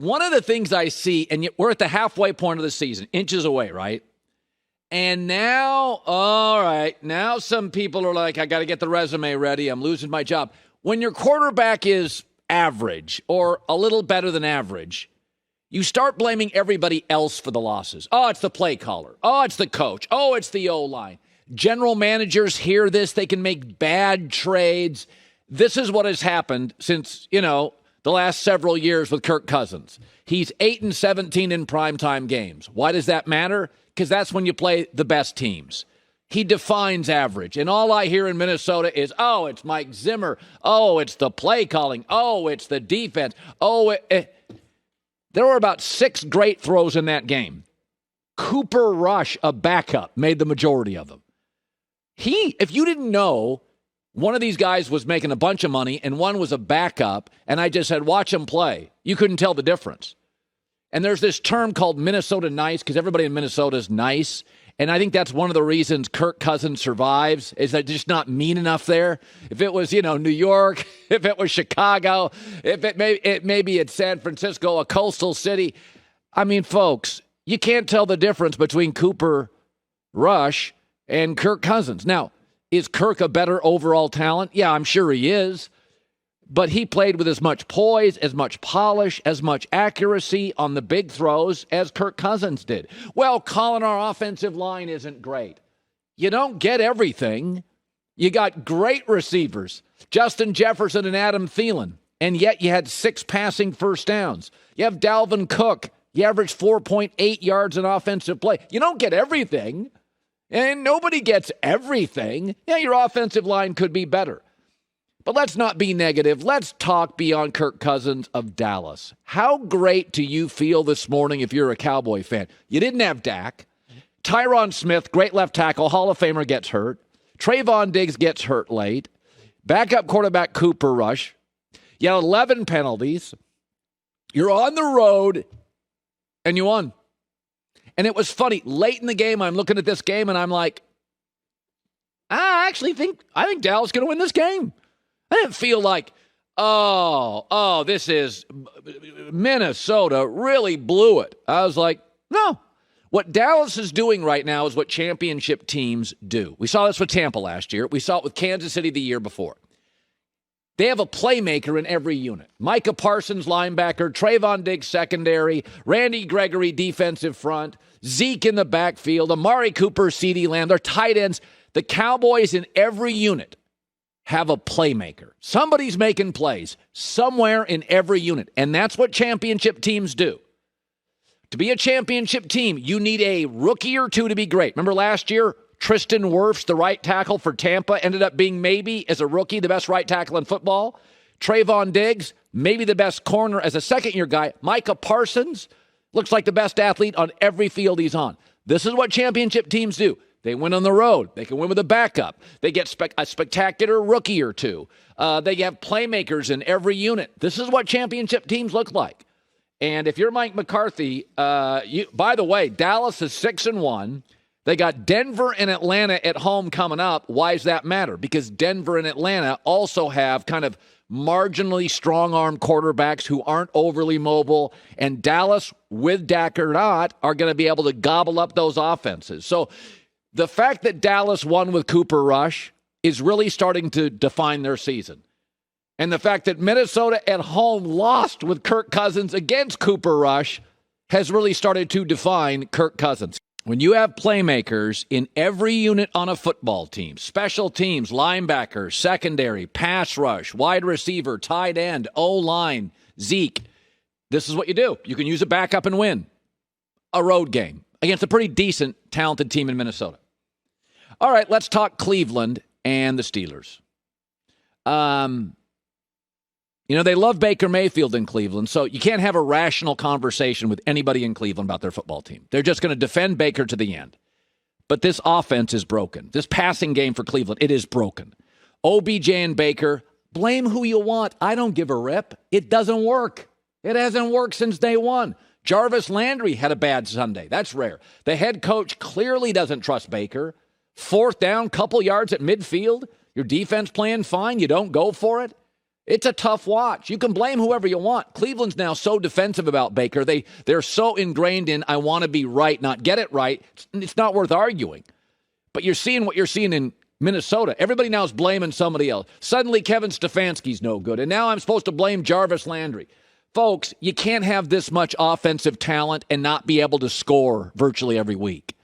One of the things I see, and we're at the halfway point of the season, inches away, right? And now, all right, now some people are like, I got to get the resume ready. I'm losing my job. When your quarterback is average or a little better than average, you start blaming everybody else for the losses. Oh, it's the play caller. Oh, it's the coach. Oh, it's the O-line. General managers hear this. They can make bad trades. This is what has happened since, the last several years with Kirk Cousins. He's 8-17 in primetime games. Why does that matter? Because that's when you play the best teams. He defines average. And all I hear in Minnesota is, oh, it's Mike Zimmer. Oh, it's the play calling. Oh, it's the defense. There were about 6 great throws in that game. Cooper Rush, a backup, made the majority of them. If you didn't know, one of these guys was making a bunch of money and one was a backup, and I just said, watch him play. You couldn't tell the difference. And there's this term called Minnesota nice because everybody in Minnesota is nice. And I think that's one of the reasons Kirk Cousins survives is that just not mean enough there. If it was, New York, if it was Chicago, if maybe it's San Francisco, a coastal city. I mean, folks, you can't tell the difference between Cooper Rush and Kirk Cousins. Now, is Kirk a better overall talent? Yeah, I'm sure he is. But he played with as much poise, as much polish, as much accuracy on the big throws as Kirk Cousins did. Well, Colin, our offensive line isn't great. You don't get everything. You got great receivers, Justin Jefferson and Adam Thielen, and yet you had 6 passing first downs. You have Dalvin Cook. You averaged 4.8 yards in offensive play. You don't get everything, and nobody gets everything. Yeah, your offensive line could be better. But let's not be negative. Let's talk beyond Kirk Cousins of Dallas. How great do you feel this morning if you're a Cowboy fan? You didn't have Dak. Tyron Smith, great left tackle, Hall of Famer, gets hurt. Trayvon Diggs gets hurt late. Backup quarterback Cooper Rush. You had 11 penalties. You're on the road, and you won. And it was funny. Late in the game, I'm looking at this game, and I'm like, I think Dallas is going to win this game. I didn't feel like, this is Minnesota really blew it. I was like, no. What Dallas is doing right now is what championship teams do. We saw this with Tampa last year. We saw it with Kansas City the year before. They have a playmaker in every unit. Micah Parsons, linebacker, Trayvon Diggs, secondary, Randy Gregory, defensive front, Zeke in the backfield, Amari Cooper, CeeDee Lamb. They're tight ends. The Cowboys in every unit have a playmaker. Somebody's making plays somewhere in every unit, and that's what championship teams do. To be a championship team, you need a rookie or two to be great. Remember last year, Tristan Wirfs, the right tackle for Tampa, ended up being maybe, as a rookie, the best right tackle in football. Trayvon Diggs, maybe the best corner as a second-year guy. Micah Parsons looks like the best athlete on every field he's on. This is what championship teams do. They win on the road. They can win with a backup. They get a spectacular rookie or two. They have playmakers in every unit. This is what championship teams look like. And if you're Mike McCarthy, by the way, Dallas is 6-1. They got Denver and Atlanta at home coming up. Why does that matter? Because Denver and Atlanta also have kind of marginally strong-arm quarterbacks who aren't overly mobile. And Dallas, with Dak or not, are going to be able to gobble up those offenses. So the fact that Dallas won with Cooper Rush is really starting to define their season. And the fact that Minnesota at home lost with Kirk Cousins against Cooper Rush has really started to define Kirk Cousins. When you have playmakers in every unit on a football team, special teams, linebacker, secondary, pass rush, wide receiver, tight end, O-line, Zeke, this is what you do. You can use a backup and win a road game against a pretty decent, talented team in Minnesota. All right, let's talk Cleveland and the Steelers. They love Baker Mayfield in Cleveland, so you can't have a rational conversation with anybody in Cleveland about their football team. They're just going to defend Baker to the end. But this offense is broken. This passing game for Cleveland, it is broken. OBJ and Baker, blame who you want. I don't give a rip. It doesn't work. It hasn't worked since day one. Jarvis Landry had a bad Sunday. That's rare. The head coach clearly doesn't trust Baker. 4th down, couple yards at midfield. Your defense playing fine. You don't go for it. It's a tough watch. You can blame whoever you want. Cleveland's now so defensive about Baker. They're so ingrained in, I want to be right, not get it right. It's not worth arguing. But you're seeing what you're seeing in Minnesota. Everybody now is blaming somebody else. Suddenly Kevin Stefanski's no good. And now I'm supposed to blame Jarvis Landry. Folks, you can't have this much offensive talent and not be able to score virtually every week.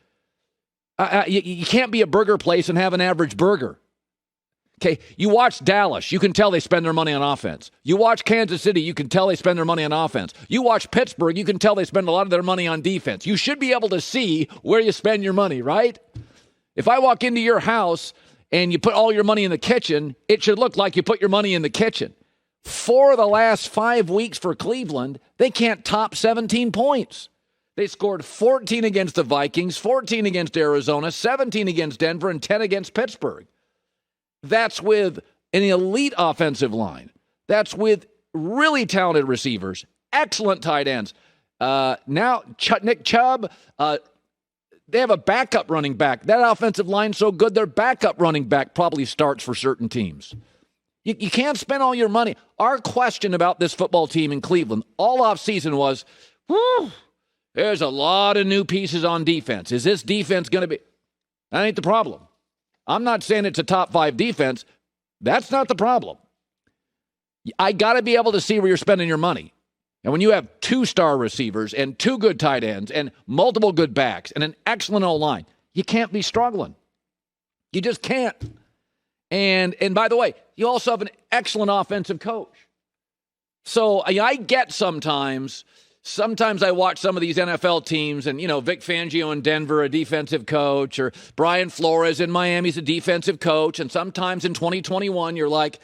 You can't be a burger place and have an average burger. Okay, you watch Dallas, you can tell they spend their money on offense. You watch Kansas City, you can tell they spend their money on offense. You watch Pittsburgh, you can tell they spend a lot of their money on defense. You should be able to see where you spend your money, right? If I walk into your house and you put all your money in the kitchen, it should look like you put your money in the kitchen. 4 of the last 5 weeks for Cleveland, they can't top 17 points. They scored 14 against the Vikings, 14 against Arizona, 17 against Denver, and 10 against Pittsburgh. That's with an elite offensive line. That's with really talented receivers, excellent tight ends. Now, Nick Chubb, they have a backup running back. That offensive line's so good, their backup running back probably starts for certain teams. You can't spend all your money. Our question about this football team in Cleveland all offseason was, there's a lot of new pieces on defense. Is this defense going to be? That ain't the problem. I'm not saying it's a top 5 defense. That's not the problem. I got to be able to see where you're spending your money. And when you have 2 star receivers and 2 good tight ends and multiple good backs and an excellent O-line, you can't be struggling. You just can't. And by the way, you also have an excellent offensive coach. So I get sometimes I watch some of these NFL teams and, Vic Fangio in Denver, a defensive coach, or Brian Flores in Miami's a defensive coach. And sometimes in 2021, you're like,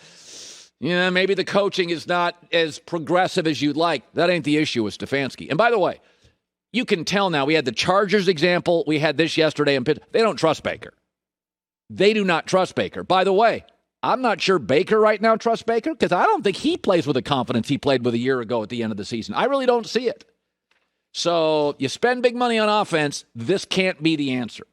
maybe the coaching is not as progressive as you'd like. That ain't the issue with Stefanski. And by the way, you can tell now, we had the Chargers example. We had this yesterday in Pitt. They don't trust Baker. They do not trust Baker. By the way, I'm not sure Baker right now trusts Baker because I don't think he plays with the confidence he played with a year ago at the end of the season. I really don't see it. So you spend big money on offense, this can't be the answer.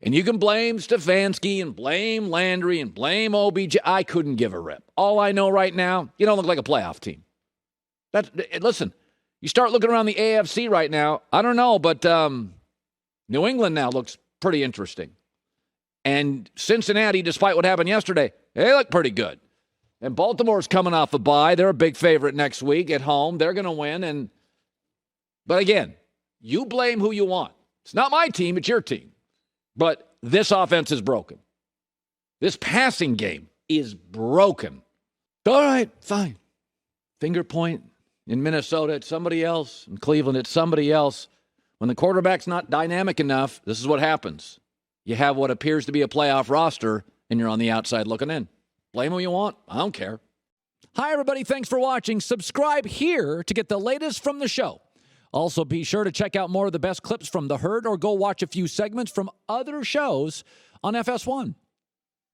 And you can blame Stefanski and blame Landry and blame OBJ. I couldn't give a rip. All I know right now, you don't look like a playoff team. Listen, you start looking around the AFC right now, I don't know, but New England now looks pretty interesting. And Cincinnati, despite what happened yesterday, they look pretty good. And Baltimore's coming off a bye. They're a big favorite next week at home. They're going to win. But again, you blame who you want. It's not my team. It's your team. But this offense is broken. This passing game is broken. All right, fine. Finger point in Minnesota, it's somebody else. In Cleveland, it's somebody else. When the quarterback's not dynamic enough, this is what happens. You have what appears to be a playoff roster, and you're on the outside looking in. Blame who you want. I don't care. Hi, everybody. Thanks for watching. Subscribe here to get the latest from the show. Also, be sure to check out more of the best clips from The Herd or go watch a few segments from other shows on FS1.